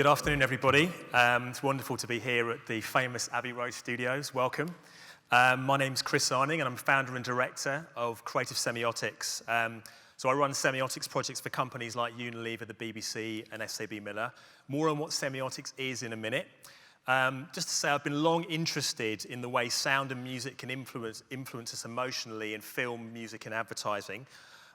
Good afternoon, everybody. It's wonderful to be here at the famous Abbey Road Studios. Welcome. My name's Chris Arning, and I'm founder and director of Creative Semiotics. So I run semiotics projects for companies like Unilever, the BBC, and SAB Miller. More on what semiotics is in a minute. Just to say, I've been long interested in the way sound and music can influence us emotionally in film, music, and advertising.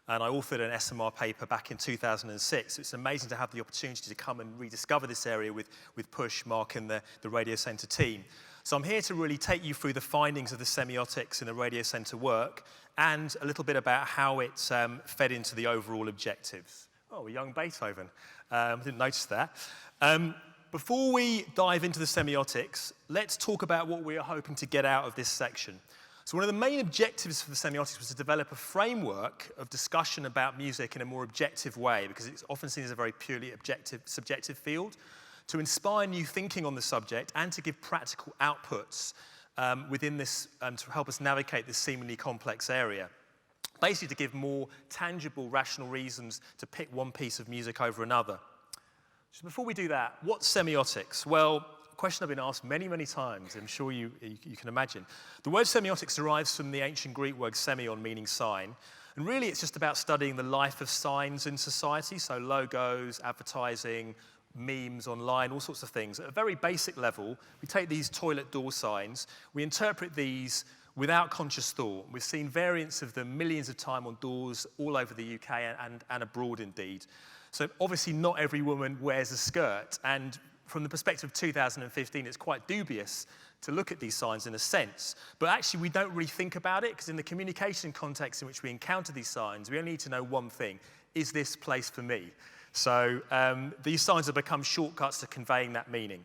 And I authored an SMR paper back in 2006. It's amazing to have the opportunity to come and rediscover this area with Push, Mark, and the Radiocentre team. So I'm here to really take you through the findings of the semiotics in the Radiocentre work and a little bit about how it's fed into the overall objectives. Oh, a young Beethoven. Didn't notice that. Before we dive into the semiotics, let's talk about what we are hoping to get out of this section. So one of the main objectives for the semiotics was to develop a framework of discussion about music in a more objective way, because it's often seen as a very purely subjective field, to inspire new thinking on the subject and to give practical outputs within this to help us navigate this seemingly complex area. Basically to give more tangible, rational reasons to pick one piece of music over another. So before we do that, what's semiotics? Well, a question I've been asked many, many times, I'm sure you can imagine. The word semiotics derives from the ancient Greek word semion, meaning sign. And really it's just about studying the life of signs in society, so logos, advertising, memes online, all sorts of things. At a very basic level, we take these toilet door signs, we interpret these without conscious thought. We've seen variants of them millions of times on doors all over the UK and abroad indeed. So obviously not every woman wears a skirt, and from the perspective of 2015, it's quite dubious to look at these signs in a sense. But actually, we don't really think about it, because in the communication context in which we encounter these signs, we only need to know one thing: is this place for me? So these signs have become shortcuts to conveying that meaning.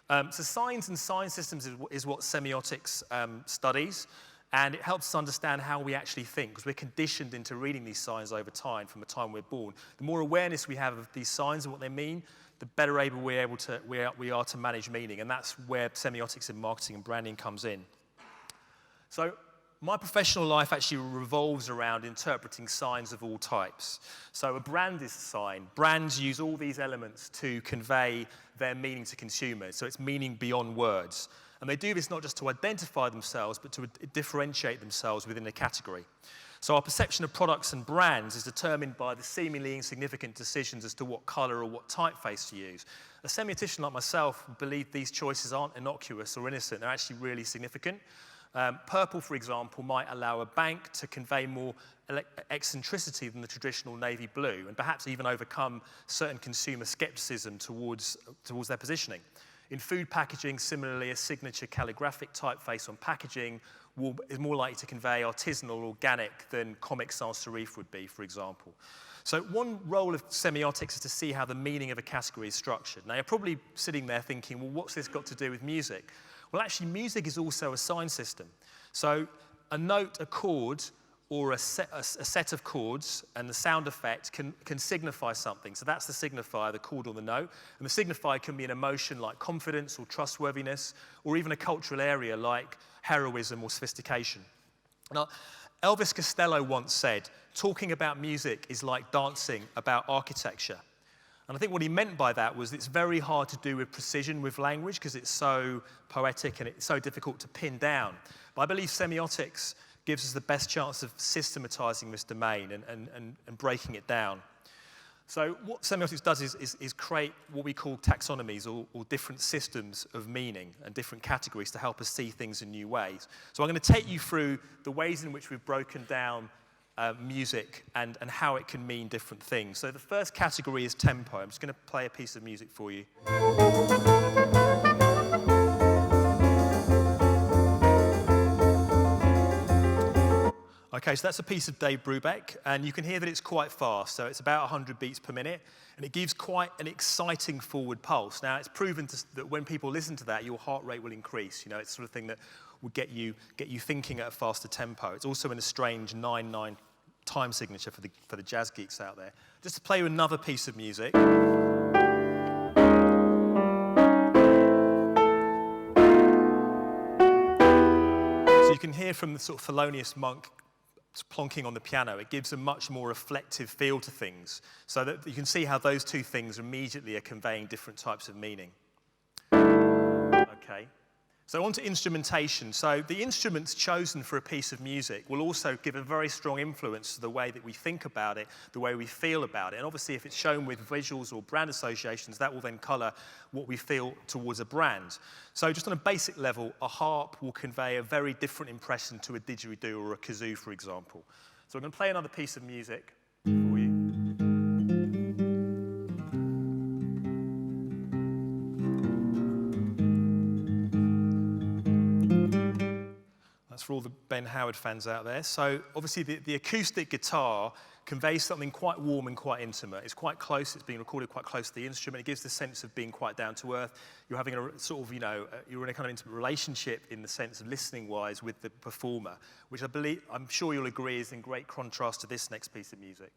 So signs and sign systems is what semiotics studies, and it helps us understand how we actually think, because we're conditioned into reading these signs over time, from the time we're born. The more awareness we have of these signs and what they mean, the better able we are to manage meaning, and that's where semiotics in marketing and branding comes in. So my professional life actually revolves around interpreting signs of all types. So a brand is a sign. Brands use all these elements to convey their meaning to consumers, so it's meaning beyond words. And they do this not just to identify themselves, but to differentiate themselves within a category. So our perception of products and brands is determined by the seemingly insignificant decisions as to what color or what typeface to use. A semiotician like myself believe these choices aren't innocuous or innocent, they're actually really significant. Purple, for example, might allow a bank to convey more eccentricity than the traditional navy blue, and perhaps even overcome certain consumer skepticism towards their positioning. In food packaging, similarly, a signature calligraphic typeface on packaging is more likely to convey artisanal or organic than Comic Sans Serif would be, for example. So one role of semiotics is to see how the meaning of a category is structured. Now, you're probably sitting there thinking, well, what's this got to do with music? Well, actually, music is also a sign system. So a note, a chord, or a set of chords and the sound effect can signify something. So that's the signifier, the chord or the note. And the signifier can be an emotion like confidence or trustworthiness, or even a cultural area like heroism or sophistication. Now, Elvis Costello once said, talking about music is like dancing about architecture. And I think what he meant by that was it's very hard to do with precision with language, because it's so poetic and it's so difficult to pin down. But I believe semiotics gives us the best chance of systematizing this domain and breaking it down. So what semiotics does is create what we call taxonomies, or different systems of meaning and different categories to help us see things in new ways. So I'm going to take you through the ways in which we've broken down music and how it can mean different things. So the first category is tempo. I'm just going to play a piece of music for you. Okay, so that's a piece of Dave Brubeck, and you can hear that it's quite fast, so it's about 100 beats per minute, and it gives quite an exciting forward pulse. Now, it's proven that when people listen to that, your heart rate will increase. You know, it's the sort of thing that will get you thinking at a faster tempo. It's also in a strange 9/9 time signature for the jazz geeks out there. Just to play you another piece of music. So you can hear from the sort of Thelonious Monk plonking on the piano, it gives a much more reflective feel to things, so that you can see how those two things immediately are conveying different types of meaning. Okay. So on to instrumentation. So the instruments chosen for a piece of music will also give a very strong influence to the way that we think about it, the way we feel about it. And obviously if it's shown with visuals or brand associations, that will then colour what we feel towards a brand. So just on a basic level, a harp will convey a very different impression to a didgeridoo or a kazoo, for example. So I'm going to play another piece of music for you. For all the Ben Howard fans out there. So obviously the acoustic guitar conveys something quite warm and quite intimate. It's quite close, it's being recorded quite close to the instrument. It gives the sense of being quite down to earth. You're having a sort of, you're in a kind of intimate relationship in the sense of listening-wise with the performer, which I'm sure you'll agree is in great contrast to this next piece of music.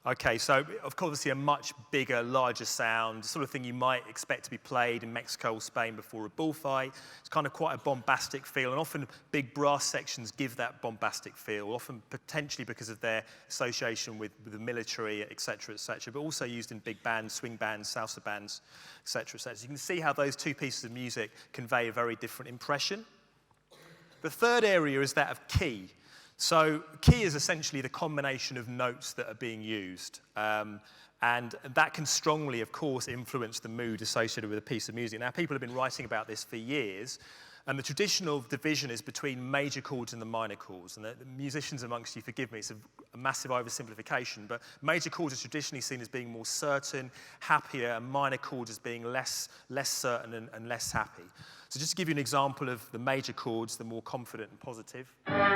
Okay, so of course, obviously a much bigger, larger sound, the sort of thing you might expect to be played in Mexico or Spain before a bullfight. It's kind of quite a bombastic feel, and often big brass sections give that bombastic feel, often potentially because of their association with the military, et cetera, but also used in big bands, swing bands, salsa bands, et cetera, et cetera. So you can see how those two pieces of music convey a very different impression. The third area is that of key. So key is essentially the combination of notes that are being used. And that can strongly, of course, influence the mood associated with a piece of music. Now, people have been writing about this for years. And the traditional division is between major chords and the minor chords. And the musicians amongst you, forgive me, it's a massive oversimplification, but major chords are traditionally seen as being more certain, happier, and minor chords as being less certain and less happy. So just to give you an example of the major chords, the more confident and positive. That's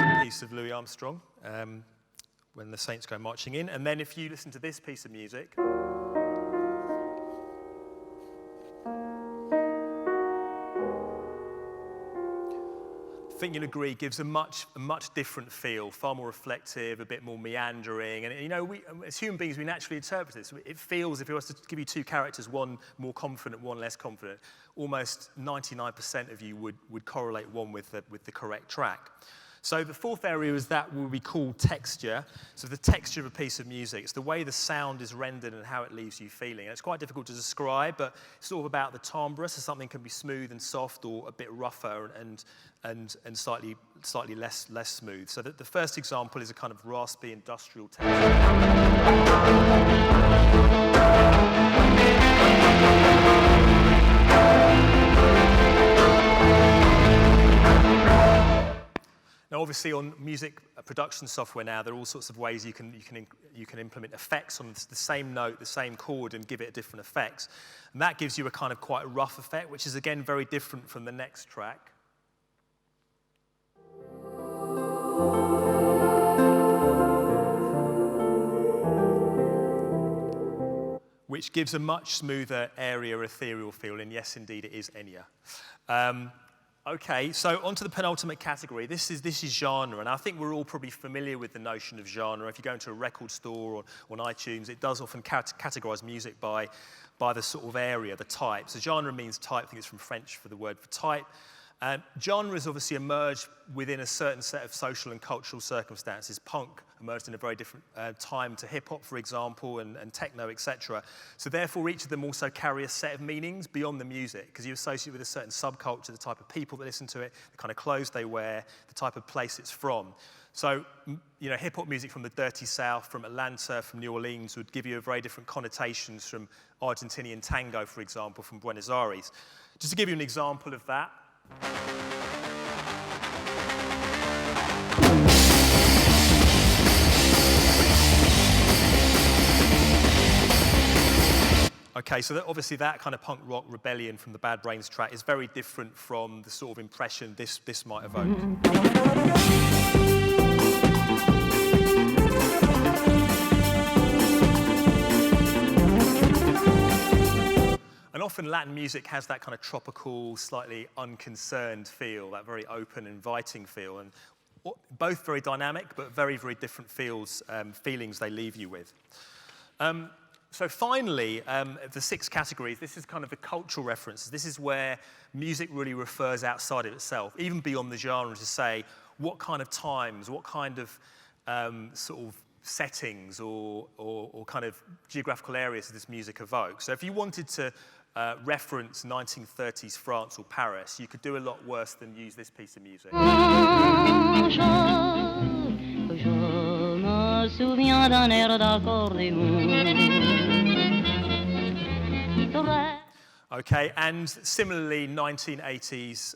a piece of Louis Armstrong. When the Saints go marching in. And then if you listen to this piece of music, I think you'll agree, gives a much different feel, far more reflective, a bit more meandering. And we, as human beings, we naturally interpret this. It feels, if it was to give you two characters, one more confident, one less confident, almost 99% of you would correlate one with the correct track. So the fourth area is that what we call texture. So the texture of a piece of music. It's the way the sound is rendered and how it leaves you feeling. And it's quite difficult to describe, but it's sort of about the timbre. So something can be smooth and soft, or a bit rougher and slightly less smooth. So the first example is a kind of raspy industrial texture. Now, obviously, on music production software now, there are all sorts of ways you can implement effects on the same note, the same chord, and give it different effects. And that gives you a kind of quite rough effect, which is, again, very different from the next track. Which gives a much smoother, airier, ethereal feel, and yes, indeed, it is Enya. Okay, so onto the penultimate category. This is genre, and I think we're all probably familiar with the notion of genre. If you go into a record store or on iTunes, it does often categorize music by the sort of area, the type. So genre means type. I think it's from French for the word for type. Genres obviously emerged within a certain set of social and cultural circumstances. Punk emerged in a very different time to hip-hop, for example, and techno, etc. So therefore, each of them also carry a set of meanings beyond the music, because you associate with a certain subculture, the type of people that listen to it, the kind of clothes they wear, the type of place it's from. So, hip-hop music from the Dirty South, from Atlanta, from New Orleans would give you a very different connotations from Argentinian tango, for example, from Buenos Aires. Just to give you an example of that, okay, so obviously that kind of punk rock rebellion from the Bad Brains track is very different from the sort of impression this might evoke. And And often Latin music has that kind of tropical, slightly unconcerned feel, that very open, inviting feel. And both very dynamic, but very, very different feelings they leave you with. So finally, the 6 categories, this is kind of the cultural references. This is where music really refers outside of itself, even beyond the genre, to say what kind of times, what kind of sort of settings or kind of geographical areas does this music evoke. So if you wanted to reference 1930s France or Paris, you could do a lot worse than use this piece of music. Okay, and similarly, 1980s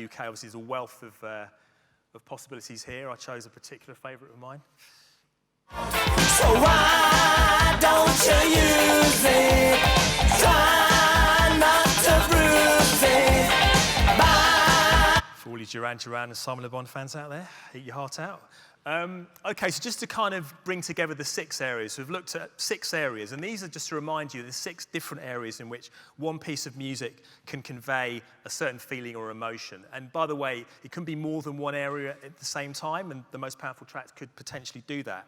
UK, obviously there's a wealth of possibilities here. I chose a particular favourite of mine. So why don't you use it? Try not to bruise it. Bye. For all you Duran Duran and Simon Le Bon fans out there, eat your heart out. Okay, so just to kind of bring together the 6 areas, we've looked at 6 areas, and these are just to remind you, there's 6 different areas in which one piece of music can convey a certain feeling or emotion. And by the way, it can be more than one area at the same time, and the most powerful tracks could potentially do that.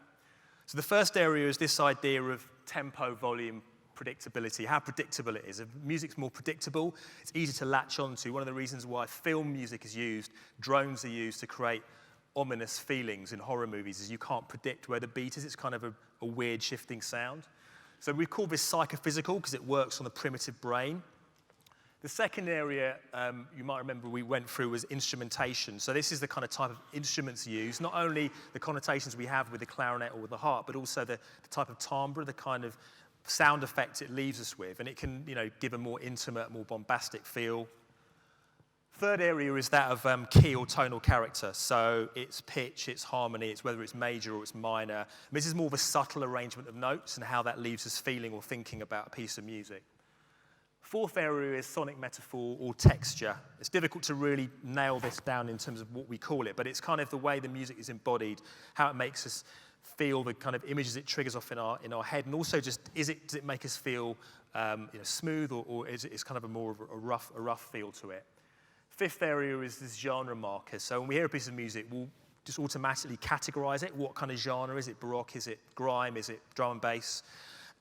So the first area is this idea of tempo, volume, predictability, how predictable it is. If music's more predictable, it's easy to latch onto. One of the reasons why film music is used, drones are used to create ominous feelings in horror movies is you can't predict where the beat is. It's kind of a weird shifting sound. So we call this psychophysical because it works on the primitive brain. The second area you might remember we went through was instrumentation. So this is the kind of type of instruments used, not only the connotations we have with the clarinet or with the harp, but also the type of timbre, the kind of sound effects it leaves us with. And it can, give a more intimate, more bombastic feel. Third area is that of key or tonal character. So it's pitch, it's harmony, it's whether it's major or it's minor. And this is more of a subtle arrangement of notes and how that leaves us feeling or thinking about a piece of music. Fourth area is sonic metaphor or texture. It's difficult to really nail this down in terms of what we call it, but it's kind of the way the music is embodied, how it makes us feel, the kind of images it triggers off in our head, and also just does it make us feel smooth or is it kind of a rough feel to it. Fifth area is this genre marker. So when we hear a piece of music, we'll just automatically categorize it. What kind of genre? Is it baroque? Is it grime? Is it drum and bass?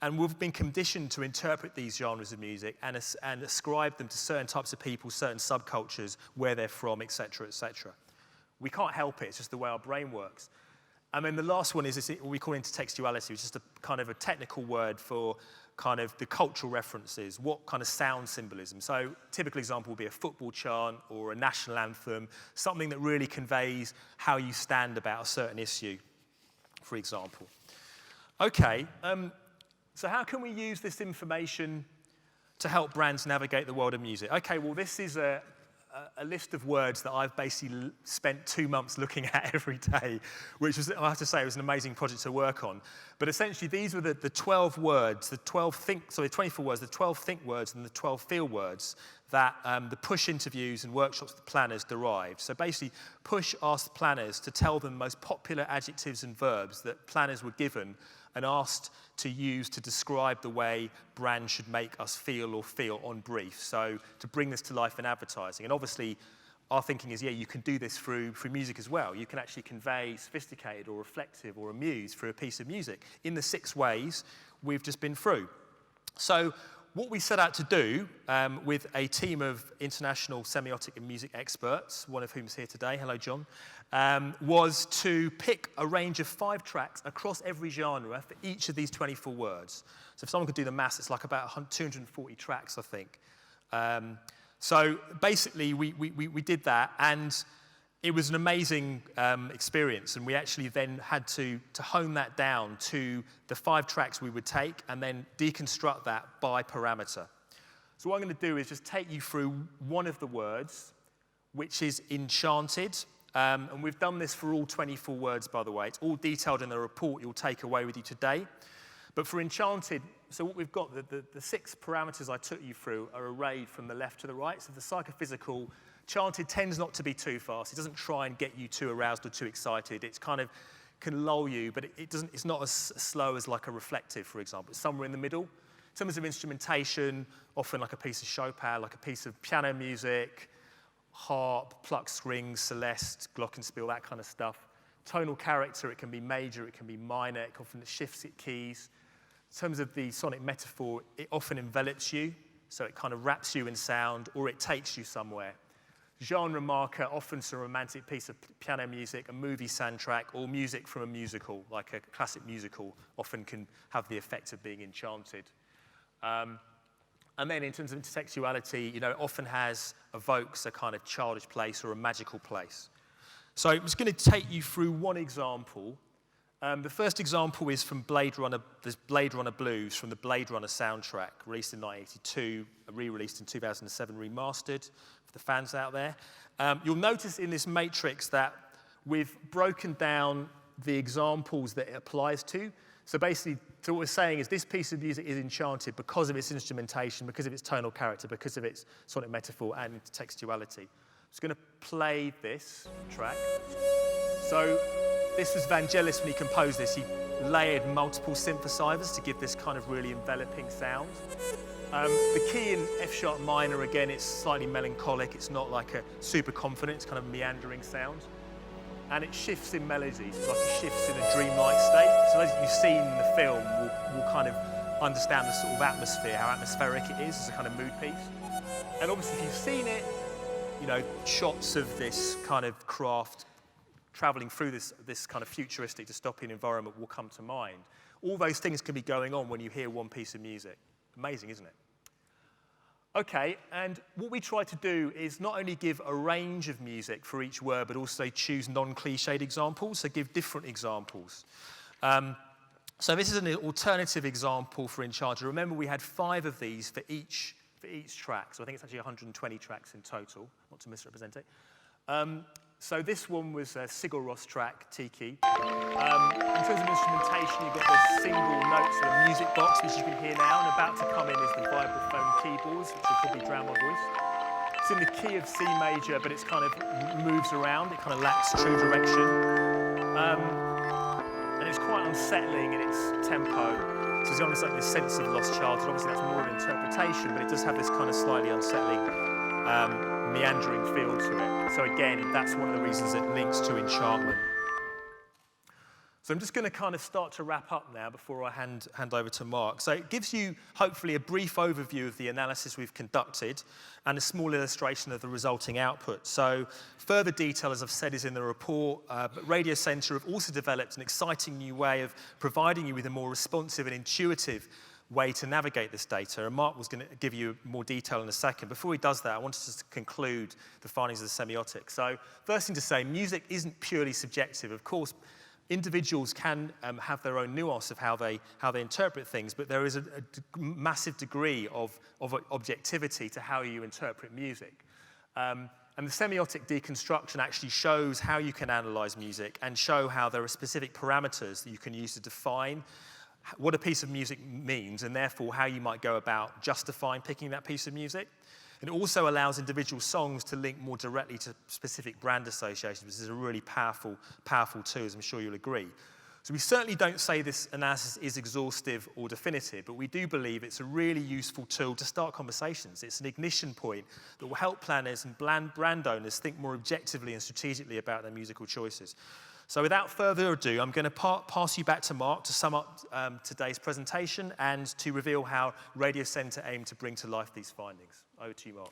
And we've been conditioned to interpret these genres of music and ascribe them to certain types of people, certain subcultures, where they're from, etc., etc. We can't help it. It's just the way our brain works. And then the last one is what we call intertextuality, which is just a kind of a technical word for kind of the cultural references, what kind of sound symbolism. So typical example would be a football chant or a national anthem, something that really conveys how you stand about a certain issue, for example. Okay, so how can we use this information to help brands navigate the world of music? Okay, well, this is a list of words that I've basically spent 2 months looking at every day, which was, I have to say, it was an amazing project to work on. But essentially, these were the 12 words, the 24 words, the 12 think words and the 12 feel words that the push interviews and workshops with planners derived. So basically, push asked planners to tell them the most popular adjectives and verbs that planners were given and asked to use to describe the way brands should make us feel or feel on brief. So to bring this to life in advertising. And obviously, our thinking is, you can do this through music as well. You can actually convey sophisticated or reflective or amused through a piece of music in the 6 ways we've just been through. So what we set out to do with a team of international semiotic and music experts, one of whom is here today, hello John, was to pick a range of 5 tracks across every genre for each of these 24 words. So if someone could do the maths, it's like about 240 tracks, I think. So basically, we did that, and it was an amazing experience, and we actually then had to hone that down to the 5 tracks we would take and then deconstruct that by parameter. So what I'm going to do is just take you through one of the words, which is enchanted. And we've done this for all 24 words, by the way. It's all detailed in the report you'll take away with you today. But for enchanted, so what we've got, the 6 parameters I took you through are arrayed from the left to the right. So the psychophysical, chanted tends not to be too fast. It doesn't try and get you too aroused or too excited. It's kind of can lull you, but it's not as slow as like a reflective, for example. It's somewhere in the middle. In terms of instrumentation, often like a piece of Chopin, like a piece of piano music, harp, plucked strings, celeste, glockenspiel, that kind of stuff. Tonal character, it can be major, it can be minor, it often shifts its keys. In terms of the sonic metaphor, it often envelops you, so it kind of wraps you in sound, or it takes you somewhere. Genre marker, often some romantic piece of piano music, a movie soundtrack, or music from a musical, like a classic musical, often can have the effect of being enchanted. And then in terms of intertextuality, it often evokes a kind of childish place or a magical place. So I'm just going to take you through one example. The first example is from Blade Runner Blues from the Blade Runner soundtrack, released in 1982, re-released in 2007, remastered for the fans out there. You'll notice in this matrix that we've broken down the examples that it applies to. So basically, what we're saying is this piece of music is enchanted because of its instrumentation, because of its tonal character, because of its sonic metaphor and intertextuality. I'm just going to play this track. So this was Vangelis when he composed this. He layered multiple synthesizers to give this kind of really enveloping sound. The key in F-sharp minor, again, it's slightly melancholic. It's not like a super confident, it's kind of meandering sound. And it shifts in melodies, like it shifts in a dreamlike state. So as you've seen in the film, we'll kind of understand the sort of atmosphere, how atmospheric it is as a kind of mood piece. And obviously, if you've seen it, shots of this kind of craft traveling through this kind of futuristic dystopian environment will come to mind. All those things can be going on when you hear one piece of music. Amazing, isn't it? Okay, and what we try to do is not only give a range of music for each word, but also choose non-cliched examples, so give different examples. So this is an alternative example for Enchanted. Remember, we had 5 of these for each track, so I think it's actually 120 tracks in total, not to misrepresent it. So this one was a Sigur Rós track, Tiki. In terms of instrumentation, you've got the single notes of a music box, which you can hear now, and about to come in is the vibraphone keyboards, which will probably drown my voice. It's in the key of C major, but it's kind of moves around. It kind of lacks true direction. And it's quite unsettling in its tempo. So it's almost like this sense of lost childhood. Obviously, that's more an interpretation, but it does have this kind of slightly unsettling meandering feel to it. So again, that's one of the reasons it links to enchantment. So I'm just going to kind of start to wrap up now before I hand over to Mark. So it gives you, hopefully, a brief overview of the analysis we've conducted and a small illustration of the resulting output. So further detail, as I've said, is in the report, but Radiocentre have also developed an exciting new way of providing you with a more responsive and intuitive way to navigate this data, and Mark was going to give you more detail in a second. Before he does that, I wanted to conclude the findings of the semiotics. So first thing to say, music isn't purely subjective. Of course, individuals can have their own nuance of how they interpret things, but there is a massive degree of objectivity to how you interpret music. And the semiotic deconstruction actually shows how you can analyze music and show how there are specific parameters that you can use to define what a piece of music means, and therefore how you might go about justifying picking that piece of music. And it also allows individual songs to link more directly to specific brand associations, which is a really powerful tool, as I'm sure you'll agree. So we certainly don't say this analysis is exhaustive or definitive, but we do believe it's a really useful tool to start conversations. It's an ignition point that will help planners and brand owners think more objectively and strategically about their musical choices. So without further ado, I'm going to pass you back to Mark to sum up today's presentation and to reveal how Radiocentre aim to bring to life these findings. Over to you, Mark.